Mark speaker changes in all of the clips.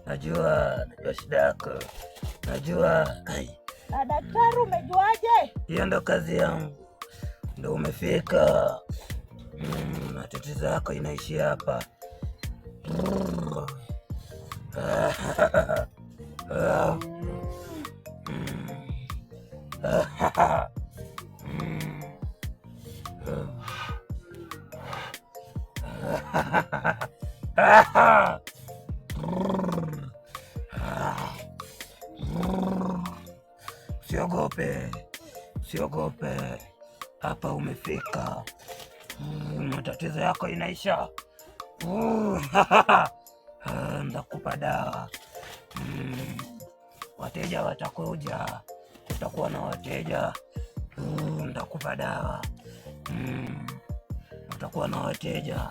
Speaker 1: Najua shida yako, najua.
Speaker 2: Daktari, umejuaje?
Speaker 1: Hiyo ndo kazi yangu, ndo umefika. Matatizo yako inaishia hapa. Usiogope, hapa umefika. Matatizo yako inaisha. Ndakupa dawa. Wateja watakuja, utakuwa na wateja. Ndakupa dawa. Utakuwa na wateja.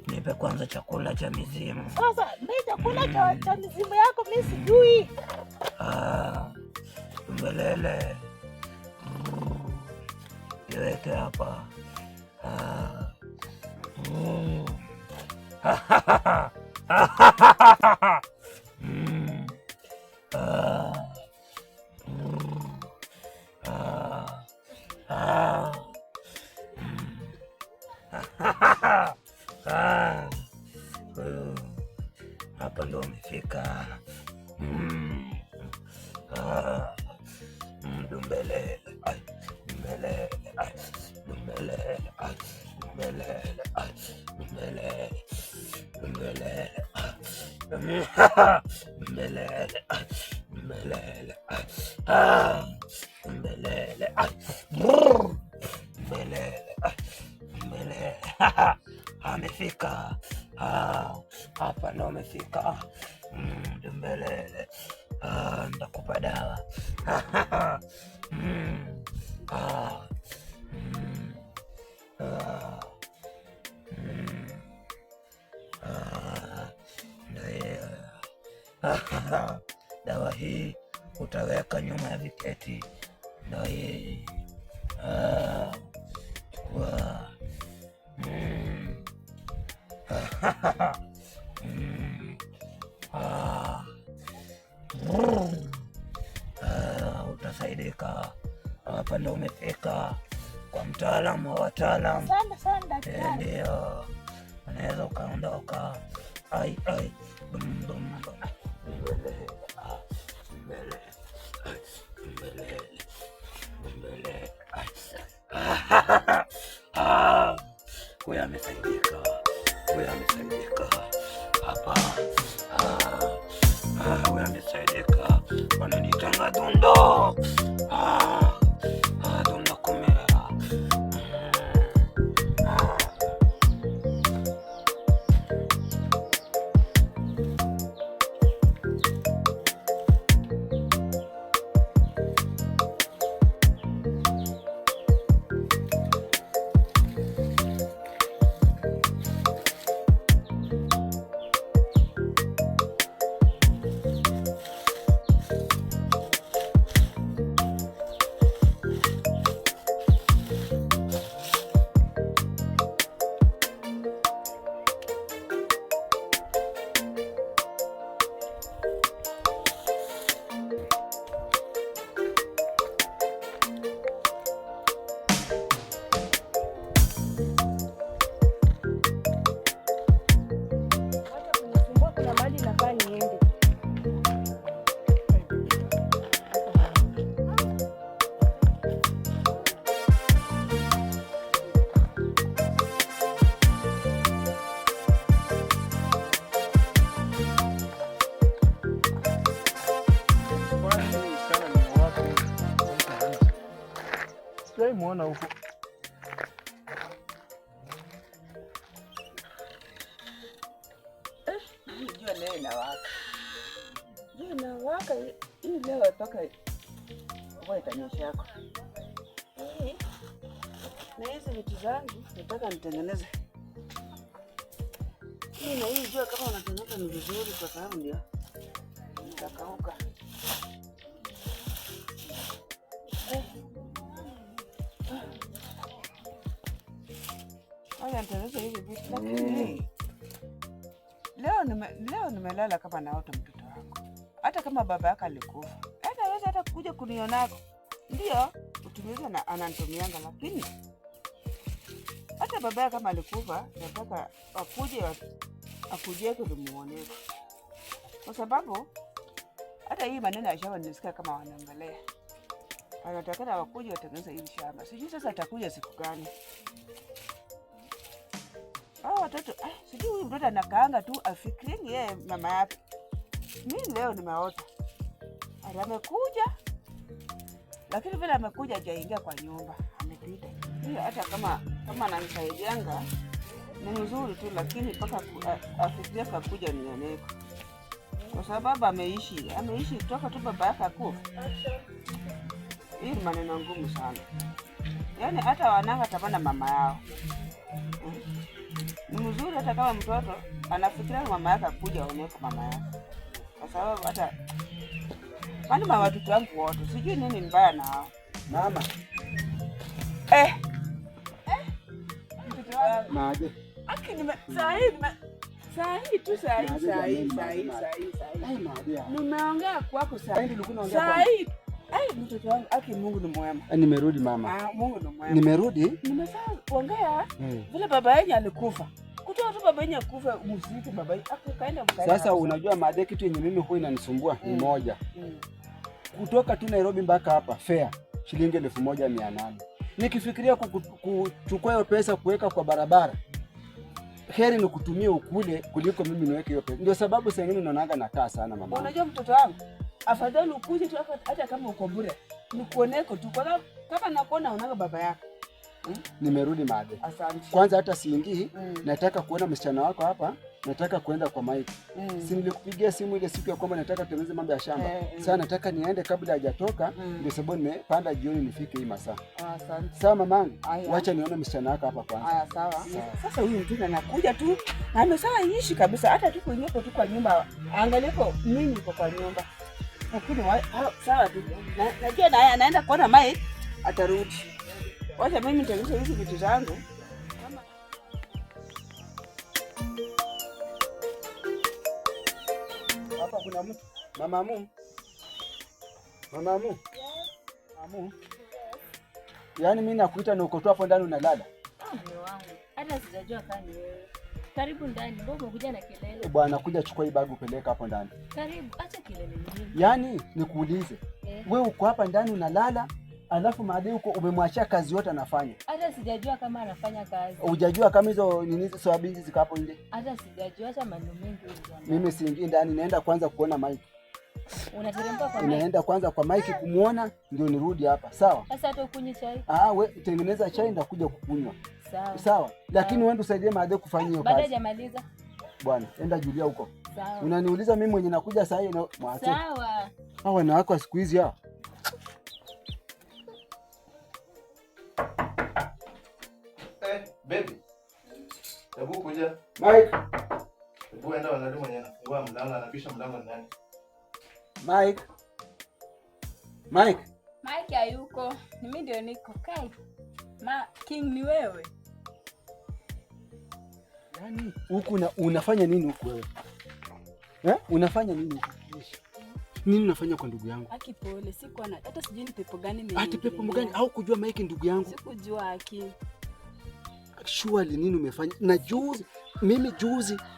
Speaker 1: Nipe kwanza chakula cha mizimu.
Speaker 2: Sasa mimi chakula cha mizimu yako mimi sijui.
Speaker 1: Mbelele. Iweke hapa. Hapa ndo umefika. Dumbelele, dumbelele, dumbelele, dumbelele, dumbelele, dumbelele, dumbelele, dumbelele, dumbelele, dumbelele. Amefika. Hapa ndo amefika. Dumbelele. Ndakupa dawa. Dawa hii utaweka nyuma ya viketi. Dawa hii utasaidika. Hapa ndo umefika kwa mtaalamu wa wataalamu. Ndio unaweza ukaondoka. Huyu amesaidika, huyu amesaidika hapa. Huyu amesaidika. Wananitanga Dundo. Dundo kumera. Muona huko
Speaker 2: jua leo inawaka hii leo mpaka kwa itanyesha yako. Na hizi vitu zangu nataka nitengeneze hii na hii. Jua kama unatengeneza ni vizuri, kwa sababu ndio nitakauka. Nitengeneze hivi vitu lakini Leo nimelala kama naota mtoto wangu. Hata kama baba yake alikufa. Anaweza hata kuja kunionako. Ndio, utumiza na ananitumianga, lakini hata baba yake kama alikufa, nataka akuje kunimuone. Kwa sababu hata hii maneno ya shamba nisikia kama wanaangalia. Anataka wakuje watengeneze hili shamba. Sijui sasa atakuja siku gani. Watoto, sijui huyu mtoto anakaanga tu afikirini yeye mama yake. Mimi leo nimeota. Amekuja. Lakini vile amekuja hajaingia kwa nyumba, amepita. Hiyo hata kama ananisaidianga ni mzuri tu, lakini mpaka afikiria kakuja nioneko. Kwa sababu ameishi toka tu baba yake akufa. Hii ni maneno ngumu sana. Yaani hata wananga tabana mama yao. Ni mzuri hata kama mtoto anafikiria mama yake akuja aoneko mama yake. Kwa sababu hata watoto wangu wote sijui nini mbaya nao.
Speaker 1: Mama.
Speaker 2: Maje. Nimeongea kwako mtoto wangu, Mungu ni mwema.
Speaker 1: Nimerudi mama.
Speaker 2: Mungu ni mwema.
Speaker 1: Nimerudi?
Speaker 2: Nimeongea vile baba yake alikufa. Kutoa tu baba yake kufa muziki baba yake akaenda mkaenda.
Speaker 1: Sasa unajua Made, kitu yenye mimi huwa inanisumbua ni moja. Kutoka tu Nairobi mpaka hapa fare shilingi 1800. Nikifikiria kuchukua hiyo pesa kuweka kwa barabara, heri ni kutumia ukule kuliko mimi niweke hiyo pesa. Ndio sababu sasa hivi naonaga nakaa sana mama.
Speaker 2: Unajua mtoto wangu, afadhali ukuje tu hata kama uko bure. Nikuoneko tu kwa kama nakuona unaga baba yako.
Speaker 1: Nimerudi Made.
Speaker 2: Asante.
Speaker 1: Kwanza hata siingii, nataka kuona msichana wako hapa, nataka kwenda kwa Mike. Si nilikupigia simu ile siku ya kwamba nataka tutengeneze mambo ya shamba. Sasa nataka niende kabla hajatoka, ndio sababu nimepanda jioni nifike hii masaa.
Speaker 2: Asante.
Speaker 1: Sawa mamangu, wacha nione msichana wako hapa kwanza.
Speaker 2: Haya sawa. Sasa huyu mtu anakuja tu, amesema ishi kabisa, hata tu kuingia tu kwa nyumba. Angalieko mimi niko kwa nyumba. Lakini sawa tu. Najua naye anaenda kuona Mike, atarudi. Wacha mimi nitengeneze hizi vitu zangu.
Speaker 1: Hapa kuna mtu. Mamamu. Mamamu.
Speaker 3: Yes.
Speaker 1: Mamamu. Yaani mimi nakuita na uko tu hapo ndani unalala.
Speaker 3: Mume wangu. Hata sijajua kama ni wewe. Karibu ndani. Mbona umekuja na kelele?
Speaker 1: Bwana, kuja chukua hii bag upeleka hapo ndani.
Speaker 3: Karibu, acha kelele nyingi.
Speaker 1: Yaani nikuulize. Wewe uko hapa ndani unalala, alafu Made uko umemwachia kazi yote anafanya.
Speaker 3: Hata sijajua kama anafanya kazi.
Speaker 1: Hujajua kama hizo nini soyabini ziko hapo nje?
Speaker 3: Hata sijajua, acha maneno mengi hizo.
Speaker 1: Mimi siingii ndani, naenda kwanza kuona Mike.
Speaker 3: Unateremka kwa Mike?
Speaker 1: Naenda kwanza kwa Mike kumuona ndio nirudi hapa. Sawa?
Speaker 3: Sasa hata ukunywe chai?
Speaker 1: Wewe tengeneza chai ndio kuja kukunywa.
Speaker 3: Sawa.
Speaker 1: Sawa. Lakini wewe usaidie Made kufanya hiyo kazi.
Speaker 3: Baada hajamaliza.
Speaker 1: Bwana, enda julia huko.
Speaker 3: Sawa.
Speaker 1: Unaniuliza mimi mwenye nakuja saa hii na mwache.
Speaker 3: Sawa.
Speaker 1: Hao wanawake wa siku hizi hao.
Speaker 4: Baby. Hebu kuja.
Speaker 1: Mike.
Speaker 4: Hebu enda wanadu mwenye anafungua mlango, anabisha mlango ni nani?
Speaker 1: Mike. Mike.
Speaker 5: Mike hayuko. Mimi ndio niko. Kai. King ni wewe.
Speaker 1: Yaani huku unafanya nini huku wewe? Unafanya nini huku? Nini unafanya kwa ndugu yangu?
Speaker 5: Aki pole, sikuwa na hata sijui ni pepo gani mimi.
Speaker 1: Ati pepo gani? Au kujua Mike ndugu yangu?
Speaker 5: Sikujua Aki.
Speaker 1: Surely nini umefanya? Na juzi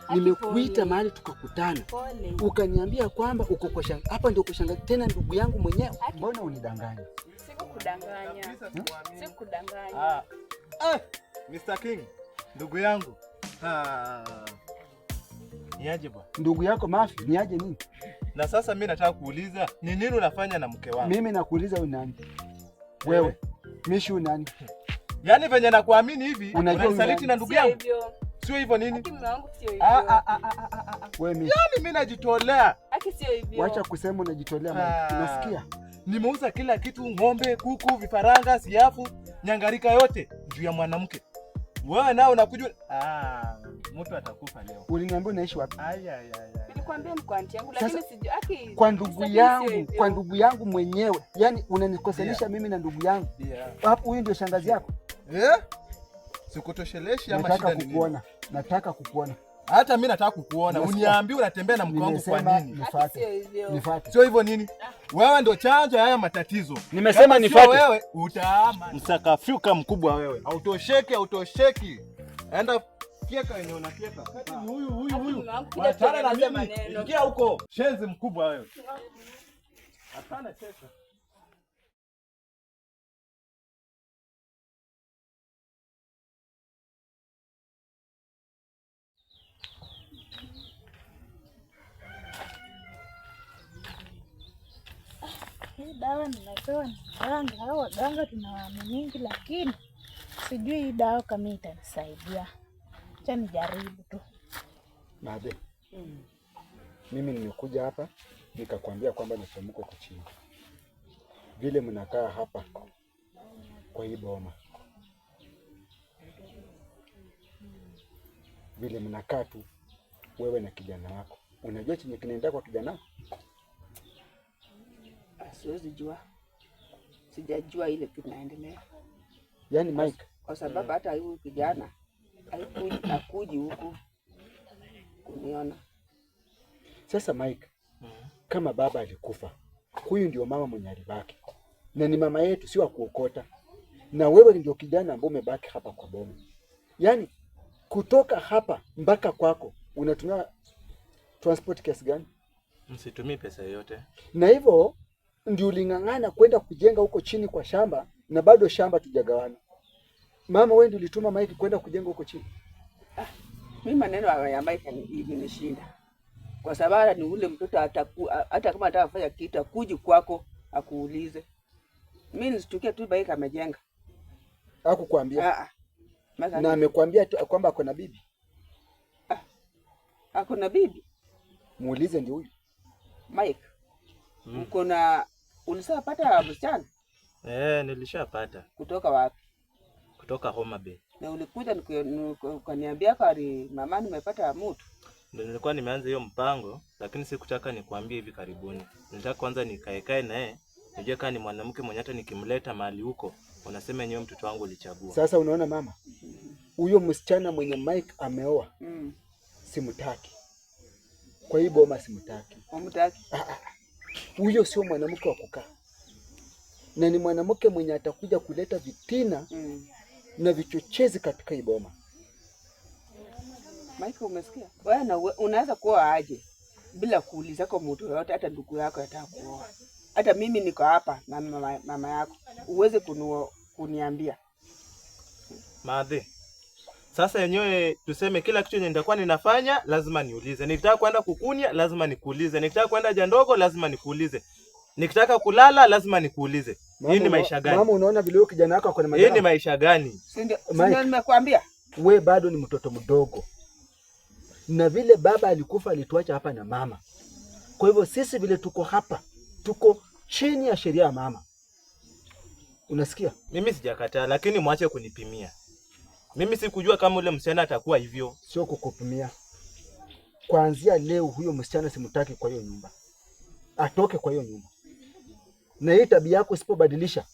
Speaker 1: nimekuita mahali tukakutana.
Speaker 5: Pole.
Speaker 1: Ukaniambia kwamba uko kwa shanga. Hapa ndio kushanga tena ndugu yangu mwenyewe. Mbona unidanganya?
Speaker 5: Sikukudanganya. Sikudanganya.
Speaker 4: Mr. King, ndugu yangu. Niaje bwana?
Speaker 1: Ndugu yako Mafi, niaje nini?
Speaker 4: Na sasa mimi nataka kuuliza, ni nini unafanya na mke wangu?
Speaker 1: Mimi nakuuliza wewe nani? Wewe. Mishi nani?
Speaker 4: Yaani venye nakuamini hivi, unanisaliti na ndugu yangu? Sio hivyo nini?
Speaker 5: Aki mume wangu sio hivyo.
Speaker 1: Wewe Mishi.
Speaker 4: Yaani mimi najitolea.
Speaker 5: Aki sio hivyo.
Speaker 1: Wacha kusema unajitolea Mike. Unasikia?
Speaker 4: Nimeuza kila kitu, ng'ombe, kuku, vifaranga, siafu, nyangarika yote juu ya mwanamke. Wewe nao unakuja mtu atakufa leo.
Speaker 1: Uliniambia unaishi wapi?
Speaker 5: Nilikwambia mko anti yangu lakini sijui Aki.
Speaker 1: Kwa ndugu yangu mwenyewe. Yaani unanikosanisha mimi na ndugu yangu. Hapo huyu ndio shangazi yako?
Speaker 4: Sikutosheleshi ama shida ni nini?
Speaker 1: Nataka kukuona.
Speaker 4: Hata mimi nataka kukuona. Uniambie unatembea na mke wangu kwa nini?
Speaker 1: Nifuate.
Speaker 4: Sio hivyo nini? Wewe ndio chanzo ya haya matatizo.
Speaker 1: Nimesema nifuate.
Speaker 4: Wewe utaama. Msakafyuka mkubwa wewe. Autosheki. Enda fieka wenye unafieka. Huyu. Watana na mimi. Ingia huko. Shenzi mkubwa wewe. Hapana cheka.
Speaker 6: Hii dawa nimepewa na waganga. Hao waganga tunawaaminingi, lakini sijui hii dawa kama itanisaidia. Acha nijaribu tu.
Speaker 1: Madhe, mimi nimekuja hapa nikakwambia kwamba nichemuko kwa chini. Vile mnakaa hapa kwa hii boma, vile mnakaa tu wewe na kijana wako, unajua chenye kinaenda kwa kijana wako?
Speaker 2: Siwezi jua. Sijajua ile kinaendelea.
Speaker 1: Yaani Mike,
Speaker 2: Kwa sababu hata huyu kijana hakuji huku kuniona.
Speaker 1: Sasa Mike, kama baba alikufa, huyu ndio mama mwenye alibaki. Na ni mama yetu, si wa kuokota. Na wewe ndio kijana ambaye umebaki hapa kwa boma. Yaani kutoka hapa mpaka kwako unatumia transport kiasi gani?
Speaker 4: Msitumii pesa yoyote.
Speaker 1: Na hivyo ndio uling'ang'ana kwenda kujenga huko chini kwa shamba, na bado shamba tujagawana. Mama, wewe ndio ulituma Mike kwenda kujenga huko chini.
Speaker 2: Mimi maneno ya Mike imenishinda. Kwa sababu ni ule mtoto hata kama anataka kufanya kitu kuji kwako akuulize. Mimi nisitukie tu Mike amejenga.
Speaker 1: Hakukwambia? Na amekwambia kwamba ako na bibi?
Speaker 2: Ako na bibi?
Speaker 1: Muulize ndio huyu.
Speaker 2: Mike. Uko na ulisapata msichana?
Speaker 4: Nilishapata.
Speaker 2: Kutoka wapi?
Speaker 4: Kutoka Homa Bay.
Speaker 2: Na ulikuja ukaniambia kari mama nimepata mtu.
Speaker 4: Ndio nilikuwa nimeanza hiyo mpango, lakini sikutaka nikwambie hivi karibuni. Nilitaka kwanza nikaekae naye, nijue kama ni mwanamke mwenye hata nikimleta mahali huko, unasema yenyewe mtoto wangu ulichagua.
Speaker 1: Sasa unaona mama? Huyo msichana mwenye Mike ameoa. Simtaki. Kwa hii boma simtaki.
Speaker 2: Umtaki?
Speaker 1: Huyo sio mwanamke wa kukaa. Na ni mwanamke mwenye atakuja kuleta vitina na vichochezi katika hii boma.
Speaker 2: Mike, umesikia? Wewe unaweza kuoa aje bila kuuliza kwa mtu yote, hata ndugu yako anataka kuoa. Hata mimi niko hapa na mama yako. Uweze kuniambia.
Speaker 4: Madhe. Sasa yenyewe tuseme kila kitu yenye nitakuwa ninafanya lazima niulize. Nikitaka kwenda kukunia lazima nikuulize. Nikitaka kwenda haja ndogo lazima nikuulize. Nikitaka kulala lazima nikuulize. Hii ni maisha gani?
Speaker 1: Mama, unaona vile huyo kijana wako ako na madhara?
Speaker 4: Hii ni maisha gani?
Speaker 2: Ndio nimekwambia.
Speaker 1: We bado ni mtoto mdogo. Na vile baba alikufa alituacha hapa na mama. Kwa hivyo sisi vile tuko hapa, tuko chini ya sheria ya mama. Unasikia?
Speaker 4: Mimi sijakataa, lakini mwache kunipimia. Mimi sikujua kama ule msichana atakuwa hivyo.
Speaker 1: Sio kukupimia. Kuanzia leo huyo msichana simtaki kwa hiyo nyumba. Atoke kwa hiyo nyumba. Na hii tabia yako usipobadilisha,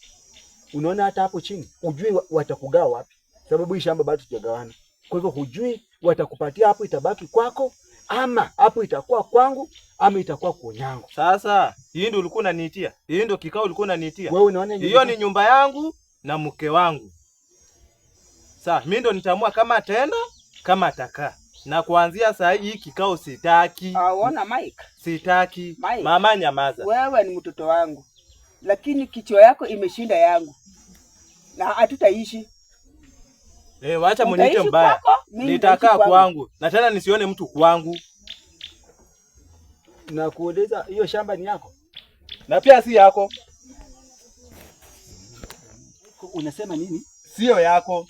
Speaker 1: unaona hata hapo chini, hujui watakugawa wapi. Sababu hii shamba bado tujagawana. Kwa hivyo hujui watakupatia hapo itabaki kwako, ama hapo itakuwa kwangu, ama itakuwa kwa nyangu.
Speaker 4: Sasa, hii ndio ulikuwa unaniitia. Hii ndio kikao ulikuwa unaniitia.
Speaker 1: Wewe unaona
Speaker 4: hiyo ni nyumba yangu na mke wangu. Sasa, mimi ndo nitaamua kama ataenda, kama atakaa. Na kuanzia saa hii kikao sitaki.
Speaker 2: Unaona Mike?
Speaker 4: Sitaki.
Speaker 2: Mike.
Speaker 4: Mama nyamaza.
Speaker 2: Wewe ni mtoto wangu. Lakini kichwa yako imeshinda yangu. Na hatutaishi.
Speaker 4: Wacha mniite mbaya. Nitakaa kwangu. Na tena nisione mtu kwangu.
Speaker 1: Na kuuliza hiyo shamba ni yako?
Speaker 4: Na pia si yako.
Speaker 1: Unasema nini?
Speaker 4: Sio yako.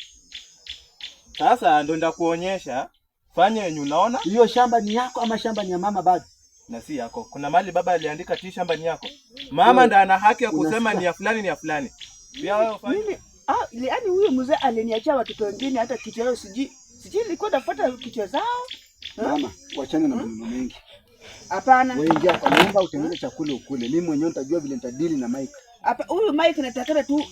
Speaker 4: Sasa ndo ndakuonyesha. Fanya yenye unaona.
Speaker 1: Hiyo shamba ni yako ama shamba ni ya mama bado?
Speaker 4: Na si yako. Kuna mali baba aliandika ti shamba ni yako. Mama ndo ana haki ya kusema ni ya fulani ni ya fulani. Pia wewe ufanye.
Speaker 2: Yaani huyo mzee aliniachia watoto wengine hata kichwa yao siji nilikuwa nafuata kichwa zao.
Speaker 1: Mama, wachana na maneno mengi.
Speaker 2: Hapana.
Speaker 1: Wewe ingia kwa nyumba utengeneze chakula ukule. Mimi mwenyewe nitajua vile nitadili na Mike.
Speaker 2: Hapa huyu Mike anataka tu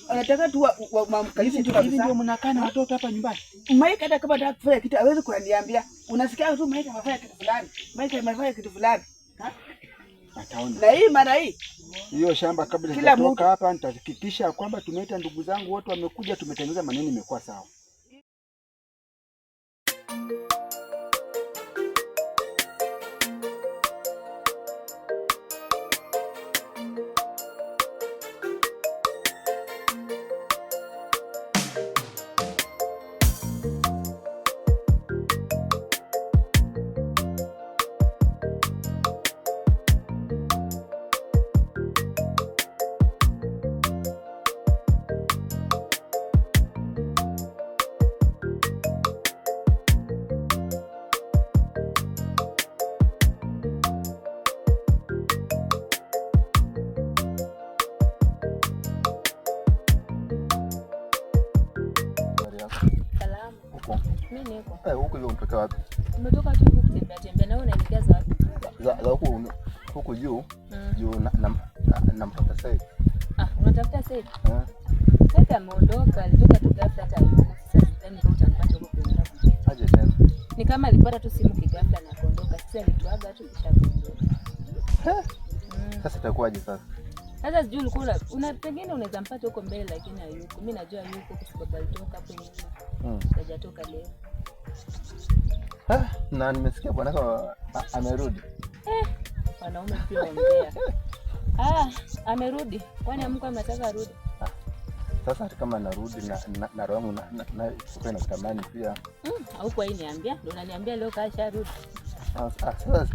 Speaker 2: mamkaishi tu
Speaker 1: hivi
Speaker 2: kabisa.
Speaker 1: ndio mnakaa na watoto hapa nyumbani.
Speaker 2: Mike hata kama anataka kufanya kitu hawezi kuniambia. Unasikia tu Mike amefanya kitu fulani. Mike amefanya kitu fulani.
Speaker 1: Ataona.
Speaker 2: Na hii mara hii
Speaker 1: Hiyo shamba kabla
Speaker 2: Kila
Speaker 1: sijatoka hapa nitahakikisha kwamba tumeita ndugu zangu wote wamekuja, tumetengeneza maneno imekuwa sawa.
Speaker 5: Salama. Mimi niko.
Speaker 7: Huku hiyo mpaka wapi?
Speaker 5: Umetoka tu huku kutembea tembea na wewe unaelekea wapi?
Speaker 7: Za huku juu na mpaka sasa.
Speaker 5: Unatafuta Said? Sasa ameondoka, alitoka tu ghafla hata yuko. Sasa sidhani kama utampata huko kwenda.
Speaker 7: Aje tena.
Speaker 5: Ni kama alipata tu simu kighafla na kuondoka. Sasa alituaga tu kisha kuondoka.
Speaker 7: Sasa itakuwaje sasa?
Speaker 5: Sasa sijui ulikuwa pengine unaweza mpata huko mbele lakini hayuko. Mimi najua yuko kwa sababu alitoka hapo nyuma. Hajatoka leo.
Speaker 7: Na nimesikia bwana amerudi.
Speaker 5: Wanaume pia waongea. Amerudi. Kwani amko ametaka arudi?
Speaker 7: Sasa hata kama narudi na roho yangu na kwa tamani pia.
Speaker 5: Au kwa hii niambia? Ndio unaniambia leo kasha rudi.
Speaker 7: Sasa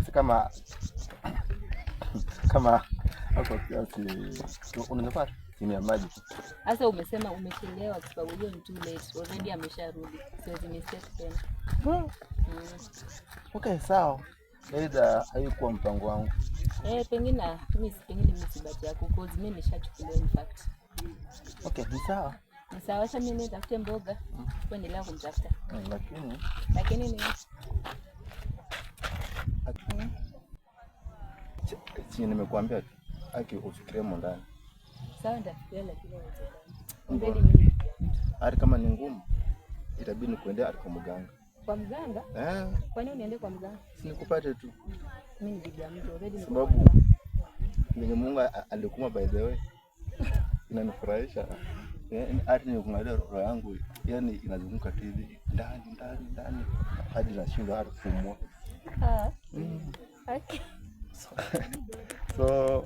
Speaker 7: kama hapo kiasi unanipata chini ya maji.
Speaker 5: Sasa umesema umechelewa kwa sababu hiyo ni too late. Already amesharudi. Siwezi mistake tena.
Speaker 7: Okay, sawa. Aidha haikuwa mpango wangu.
Speaker 5: Pengine mimi sibati yako cause mimi nimeshachukuliwa in fact.
Speaker 7: Okay, ni sawa.
Speaker 5: Ni sawa, acha mimi nitafute mboga. Kuendelea kumtafuta. Lakini ni
Speaker 7: si nimekuambia tu aki ufikirie ndani.
Speaker 5: Sawa, nitafikiria lakini haiwezekani.
Speaker 7: Hata kama ni ngumu itabidi kuendea hata kwa mganga.
Speaker 5: Kwa mganga? Kwa nini uniende kwa mganga?
Speaker 7: Si nikupate tu.
Speaker 5: Mimi ni bibi ya mtu already.
Speaker 7: Sababu mwenye Mungu alikuma by the way. Inanifurahisha. Hata nikungalia roho yangu yani inazunguka hivi ndani hadi nashindwa hata kupumua.
Speaker 5: Okay.
Speaker 7: So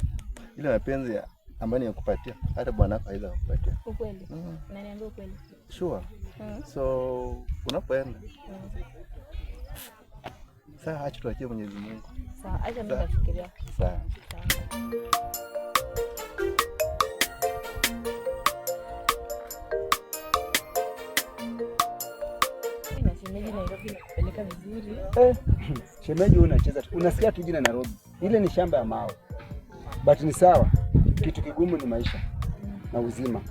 Speaker 7: ile mapenzi ambayo nikupatia hata bwana wako haiza kupatia.
Speaker 5: Ukweli? Unaniambia ukweli?
Speaker 7: Sure. So unapoenda sawa, acha tuachie Mwenyezi Mungu.
Speaker 5: Sawa, acha mimi nafikiria.
Speaker 7: Sawa.
Speaker 5: Shemeji Nairobi nakupeleka vizuri.
Speaker 1: Shemeji unacheza. Unasikia tu jina Nairobi. Ile ni shamba ya mawe. But ni sawa. Kitu kigumu ni maisha na uzima.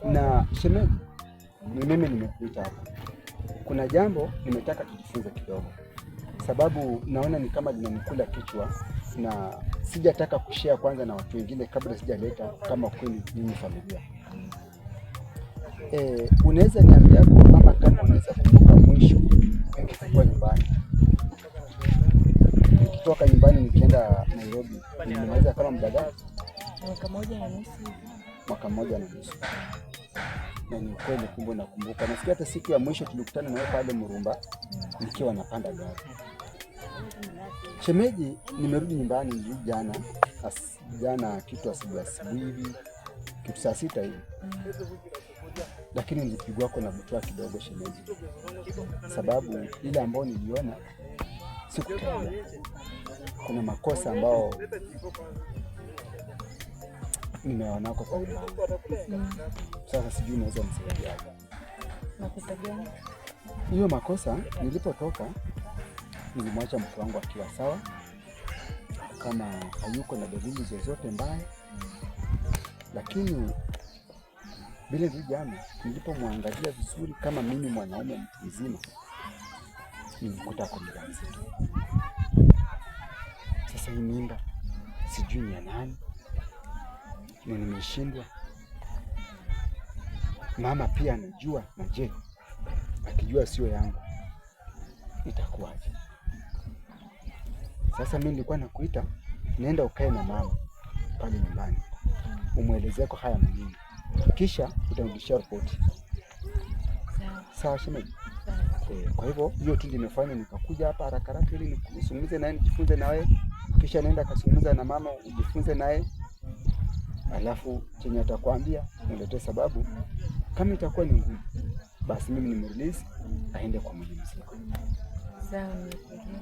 Speaker 1: Na shemeji, ni mimi nimekuita hapa. Kuna jambo nimetaka tujifunze kidogo. Sababu naona ni kama linanikula kichwa na sijataka kushare kwanza na watu wengine kabla sijaleta kama kweli mimi familia. Unaweza niambia kama unaweza kumbuka mwisho nikifika nyumbani. Nikitoka nyumbani nikienda Nairobi, nimeweza kama muda gani?
Speaker 5: Mwaka moja na nusu.
Speaker 1: Mwaka moja na nusu. Na ni kweli kumbe nakumbuka. Nasikia hata siku ya mwisho tulikutana na wewe pale Murumba nikiwa napanda gari. Shemeji, nimerudi nyumbani jana kitu asubuhi hivi, kitu saa 6 hivi. Lakini nilipigwa na butwa kidogo shemeji. Sababu ile ambayo niliona sikutenda. Kuna makosa ambao nimeona kwa sababu. Sasa sijui naweza nisaidia.
Speaker 5: Makosa gani?
Speaker 1: Hiyo makosa nilipotoka nilimwacha mke wangu akiwa sawa, kama hayuko na dalili zozote mbaya. Lakini vile vijana nilipomwangalia vizuri kama mimi mwanaume mtu mzima, nilikuta kwa mjamzito. Sasa hii mimba sijui ni ya nani na nimeshindwa mama pia anajua, na je, akijua sio yangu itakuwaje? Sasa mimi nilikuwa nakuita, nenda ukae na mama pale nyumbani, umwelezee kwa haya mengine, kisha utarudishia ripoti. Sawa shemeji? Kwa hivyo hiyo tu ndio nimefanya nikakuja hapa haraka haraka ili nisungumze naye, nijifunze na wewe, kisha nenda kasungumza na mama ujifunze naye, alafu chenye atakwambia niletee, sababu kama itakuwa ni ngumu basi mimi nimrelease aende kwa mwenye mzigo.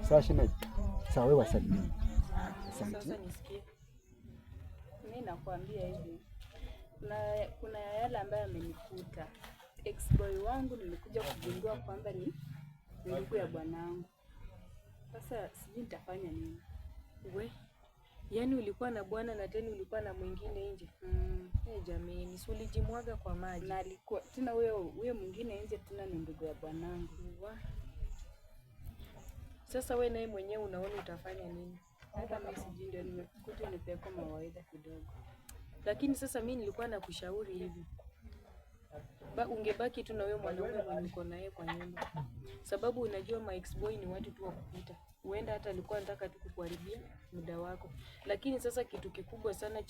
Speaker 1: Sawa shemeji? Sawa, wewe wasalimie. Asante.
Speaker 5: Sasa nisikie. Mimi nakwambia hivi. Kuna yale ambayo amenikuta. Ex-boy wangu nilikuja kugundua kwamba ni ndugu ya bwanangu. Sasa sijui nitafanya nini. Yaani ulikuwa na bwana na tena ulikuwa na mwingine nje. Jamani, si ulijimwaga kwa maji. Na alikuwa tena huyo mwingine nje tena ni ndugu ya bwanangu. Sasa wewe naye mwenyewe unaona utafanya nini? Hata mimi sijui, ndio nimekuja nipeko mawaidha kidogo. Lakini sasa mimi nilikuwa nakushauri hivi. Ungebaki tu na wewe mwanaume mwenye uko naye kwa nyumba. Sababu unajua my ex boy ni watu tu wa kupita. Huenda hata alikuwa anataka tu kukuharibia muda wako. Lakini sasa kitu kikubwa sana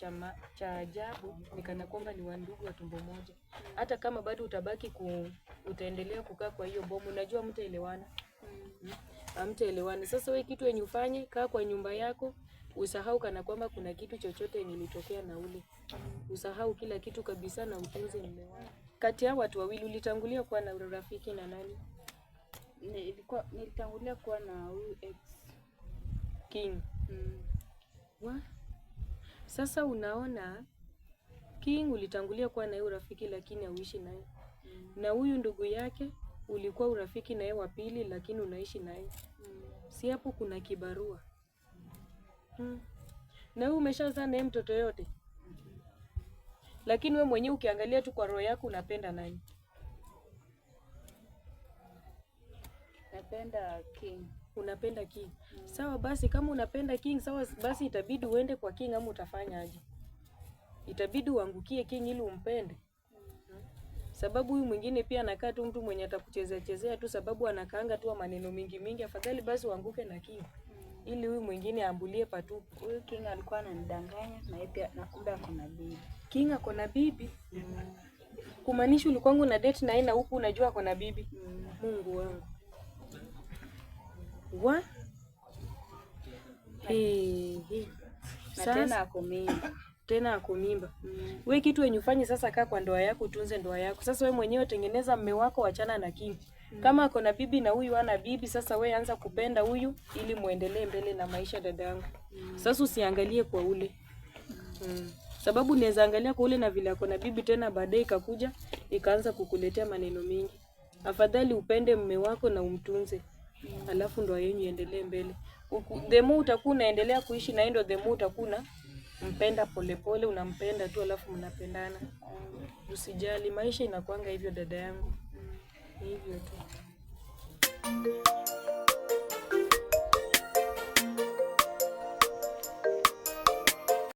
Speaker 5: cha ajabu ni kana kwamba ni wandugu wa tumbo moja. Hata kama bado utabaki utaendelea kukaa kwa hiyo bomu, unajua mtaelewana. Hamtaelewana. Sasa wewe kitu yenye ufanye, kaa kwa nyumba yako, usahau kana kwamba kuna kitu chochote nilitokea na ule. Usahau kila kitu kabisa na utunze mume wako. Kati ya watu wawili ulitangulia kuwa na urafiki na nani? Nilitangulia kuwa na huyu ex King. Sasa unaona King ulitangulia kuwa na urafiki lakini hauishi naye. Na huyu ndugu yake ulikuwa urafiki naye wa pili lakini unaishi naye. Si hapo kuna kibarua. Na wewe umeshazaa naye mtoto yote. Lakini wewe mwenyewe ukiangalia tu kwa roho yako unapenda nani? Napenda King. Unapenda King. Sawa basi, kama unapenda King, sawa basi itabidi uende kwa King ama utafanya aje? Itabidi uangukie King ili umpende. Sababu huyu mwingine pia anakaa tu mtu mwenye atakuchezea tu, sababu anakaanga tu maneno mingi. Afadhali basi uanguke na King. Ili huyu mwingine aambulie patupu. Huyu King alikuwa ananidanganya na yeye pia nakumbe ako na bibi. King ako na bibi? Kumaanisha ulikuwa na date na yeye na huku unajua ako na bibi? Mungu wangu. Na tena ako mimba. Wewe kitu yenye ufanye sasa, kaa kwa ndoa yako, tunze ndoa yako. Sasa wewe mwenyewe tengeneza mume wako, wachana na King. Kama ako na bibi na huyu hana bibi, sasa wewe anza kupenda huyu ili muendelee mbele na maisha dadangu. Sasa usiangalie kwa ule. Sababu unaweza angalia kwa ule na vile ako na bibi tena baadaye ikakuja ikaanza kukuletea maneno mengi. Afadhali upende mume wako na umtunze. Alafu ndoa yenu iendelee mbele. The more utakuwa unaendelea kuishi na ndio the more utakuwa mpenda polepole, unampenda tu alafu mnapendana. Usijali, maisha inakuanga hivyo dada yangu. Hivyo tu.